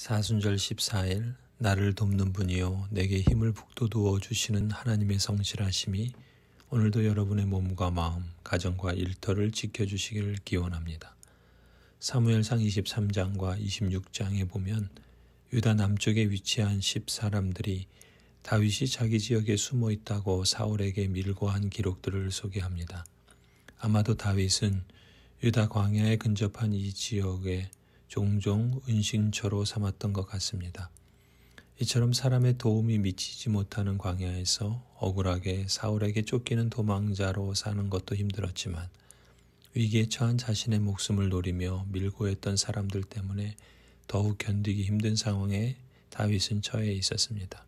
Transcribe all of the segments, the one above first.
사순절 14일 나를 돕는 분이요 내게 힘을 북돋우어 주시는 하나님의 성실하심이 오늘도 여러분의 몸과 마음, 가정과 일터를 지켜주시기를 기원합니다. 사무엘상 23장과 26장에 보면 유다 남쪽에 위치한 10사람들이 다윗이 자기 지역에 숨어 있다고 사울에게 밀고한 기록들을 소개합니다. 아마도 다윗은 유다 광야에 근접한 이 지역에 종종 은신처로 삼았던 것 같습니다. 이처럼 사람의 도움이 미치지 못하는 광야에서 억울하게 사울에게 쫓기는 도망자로 사는 것도 힘들었지만 위기에 처한 자신의 목숨을 노리며 밀고 했던 사람들 때문에 더욱 견디기 힘든 상황에 다윗은 처해 있었습니다.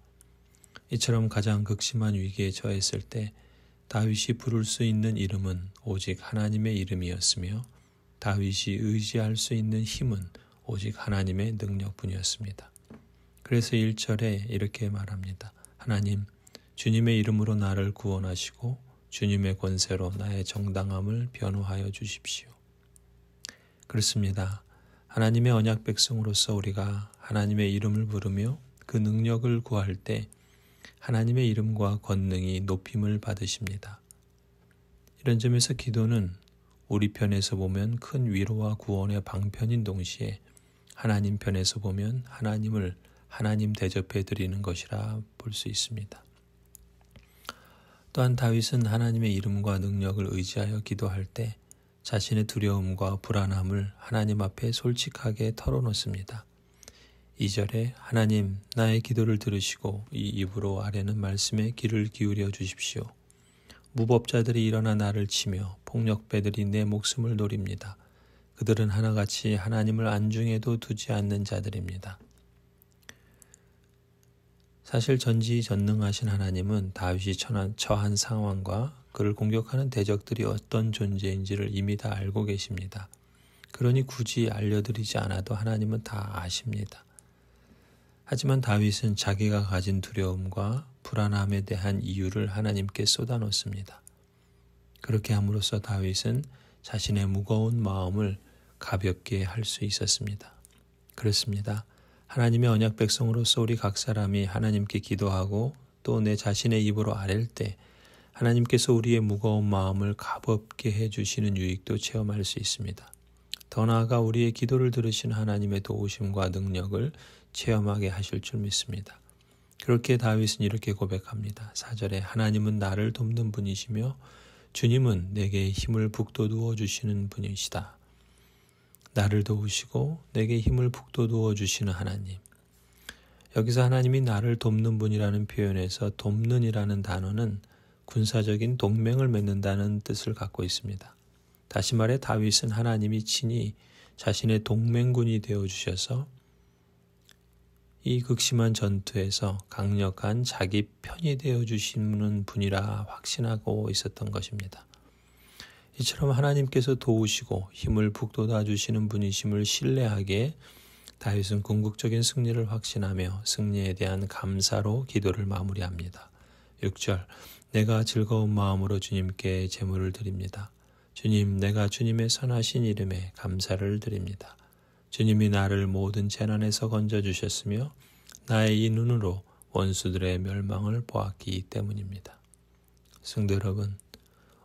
이처럼 가장 극심한 위기에 처했을 때 다윗이 부를 수 있는 이름은 오직 하나님의 이름이었으며 다윗이 의지할 수 있는 힘은 오직 하나님의 능력뿐이었습니다. 그래서 1절에 이렇게 말합니다. 하나님, 주님의 이름으로 나를 구원하시고 주님의 권세로 나의 정당함을 변호하여 주십시오. 그렇습니다. 하나님의 언약 백성으로서 우리가 하나님의 이름을 부르며 그 능력을 구할 때 하나님의 이름과 권능이 높임을 받으십니다. 이런 점에서 기도는 우리 편에서 보면 큰 위로와 구원의 방편인 동시에 하나님 편에서 보면 하나님을 하나님 대접해 드리는 것이라 볼 수 있습니다. 또한 다윗은 하나님의 이름과 능력을 의지하여 기도할 때 자신의 두려움과 불안함을 하나님 앞에 솔직하게 털어놓습니다. 2절에 하나님 나의 기도를 들으시고 이 입으로 아뢰는 말씀에 귀를 기울여 주십시오. 무법자들이 일어나 나를 치며 폭력배들이 내 목숨을 노립니다. 그들은 하나같이 하나님을 안중에도 두지 않는 자들입니다. 사실 전지전능하신 하나님은 다윗이 처한 상황과 그를 공격하는 대적들이 어떤 존재인지를 이미 다 알고 계십니다. 그러니 굳이 알려드리지 않아도 하나님은 다 아십니다. 하지만 다윗은 자기가 가진 두려움과 불안함에 대한 이유를 하나님께 쏟아놓습니다. 그렇게 함으로써 다윗은 자신의 무거운 마음을 가볍게 할 수 있었습니다. 그렇습니다. 하나님의 언약 백성으로서 우리 각 사람이 하나님께 기도하고 또 내 자신의 입으로 아랠 때 하나님께서 우리의 무거운 마음을 가볍게 해주시는 유익도 체험할 수 있습니다. 더 나아가 우리의 기도를 들으신 하나님의 도우심과 능력을 체험하게 하실 줄 믿습니다. 그렇게 다윗은 이렇게 고백합니다. 4절에 하나님은 나를 돕는 분이시며 주님은 내게 힘을 북돋우어 주시는 분이시다. 나를 도우시고 내게 힘을 북돋우어 주시는 하나님. 여기서 하나님이 나를 돕는 분이라는 표현에서 돕는이라는 단어는 군사적인 동맹을 맺는다는 뜻을 갖고 있습니다. 다시 말해 다윗은 하나님이 친히 자신의 동맹군이 되어주셔서 이 극심한 전투에서 강력한 자기 편이 되어주시는 분이라 확신하고 있었던 것입니다. 이처럼 하나님께서 도우시고 힘을 북돋아 주시는 분이심을 신뢰하기에 다윗은 궁극적인 승리를 확신하며 승리에 대한 감사로 기도를 마무리합니다. 6절 내가 즐거운 마음으로 주님께 제물을 드립니다. 주님, 내가 주님의 선하신 이름에 감사를 드립니다. 주님이 나를 모든 재난에서 건져주셨으며 나의 이 눈으로 원수들의 멸망을 보았기 때문입니다. 성도 여러분,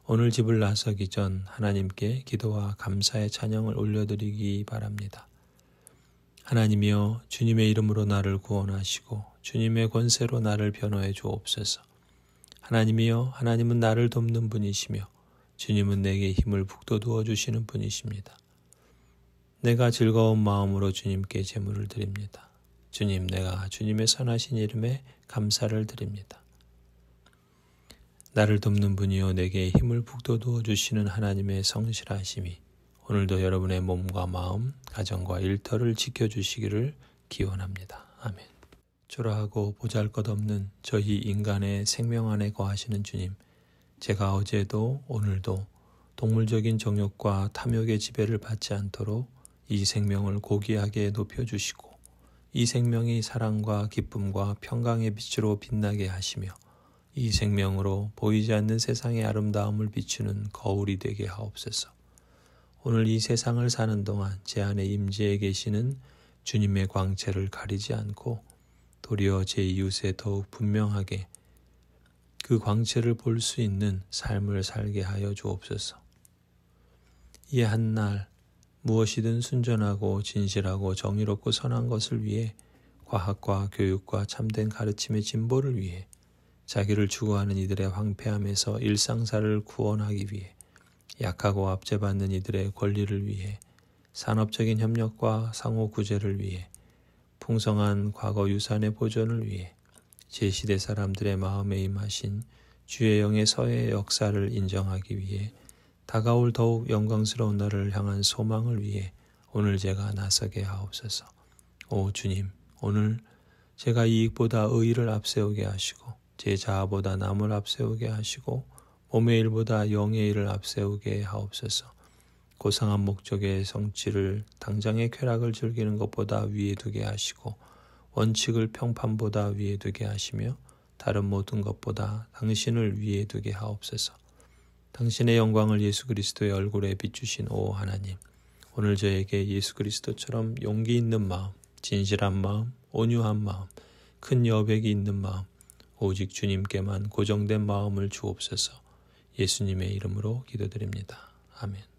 오늘 집을 나서기 전 하나님께 기도와 감사의 찬양을 올려드리기 바랍니다. 하나님이여 주님의 이름으로 나를 구원하시고 주님의 권세로 나를 변호해 주옵소서. 하나님이여 하나님은 나를 돕는 분이시며 주님은 내게 힘을 북돋우어 주시는 분이십니다. 내가 즐거운 마음으로 주님께 제물을 드립니다. 주님, 내가 주님의 선하신 이름에 감사를 드립니다. 나를 돕는 분이요 내게 힘을 북돋우어 주시는 하나님의 성실하심이 오늘도 여러분의 몸과 마음, 가정과 일터를 지켜주시기를 기원합니다. 아멘. 초라하고 보잘것없는 저희 인간의 생명 안에 거하시는 주님, 제가 어제도 오늘도 동물적인 정욕과 탐욕의 지배를 받지 않도록 이 생명을 고귀하게 높여주시고 이 생명이 사랑과 기쁨과 평강의 빛으로 빛나게 하시며 이 생명으로 보이지 않는 세상의 아름다움을 비추는 거울이 되게 하옵소서. 오늘 이 세상을 사는 동안 제 안에 임재해 계시는 주님의 광채를 가리지 않고 도리어 제 이웃에 더욱 분명하게 그 광채를 볼 수 있는 삶을 살게 하여 주옵소서. 이 한날 무엇이든 순전하고 진실하고 정의롭고 선한 것을 위해 과학과 교육과 참된 가르침의 진보를 위해 자기를 추구하는 이들의 황폐함에서 일상사를 구원하기 위해 약하고 압제받는 이들의 권리를 위해 산업적인 협력과 상호 구제를 위해 풍성한 과거 유산의 보존을 위해 제 시대 사람들의 마음에 임하신 주의 영의 서해의 역사를 인정하기 위해 다가올 더욱 영광스러운 날을 향한 소망을 위해 오늘 제가 나서게 하옵소서. 오 주님, 오늘 제가 이익보다 의의를 앞세우게 하시고 제 자아보다 남을 앞세우게 하시고 몸의 일보다 영의 일을 앞세우게 하옵소서. 고상한 목적의 성취를 당장의 쾌락을 즐기는 것보다 위에 두게 하시고 원칙을 평판보다 위에 두게 하시며 다른 모든 것보다 당신을 위에 두게 하옵소서. 당신의 영광을 예수 그리스도의 얼굴에 비추신 오 하나님, 오늘 저에게 예수 그리스도처럼 용기 있는 마음, 진실한 마음, 온유한 마음, 큰 여백이 있는 마음, 오직 주님께만 고정된 마음을 주옵소서. 예수님의 이름으로 기도드립니다. 아멘.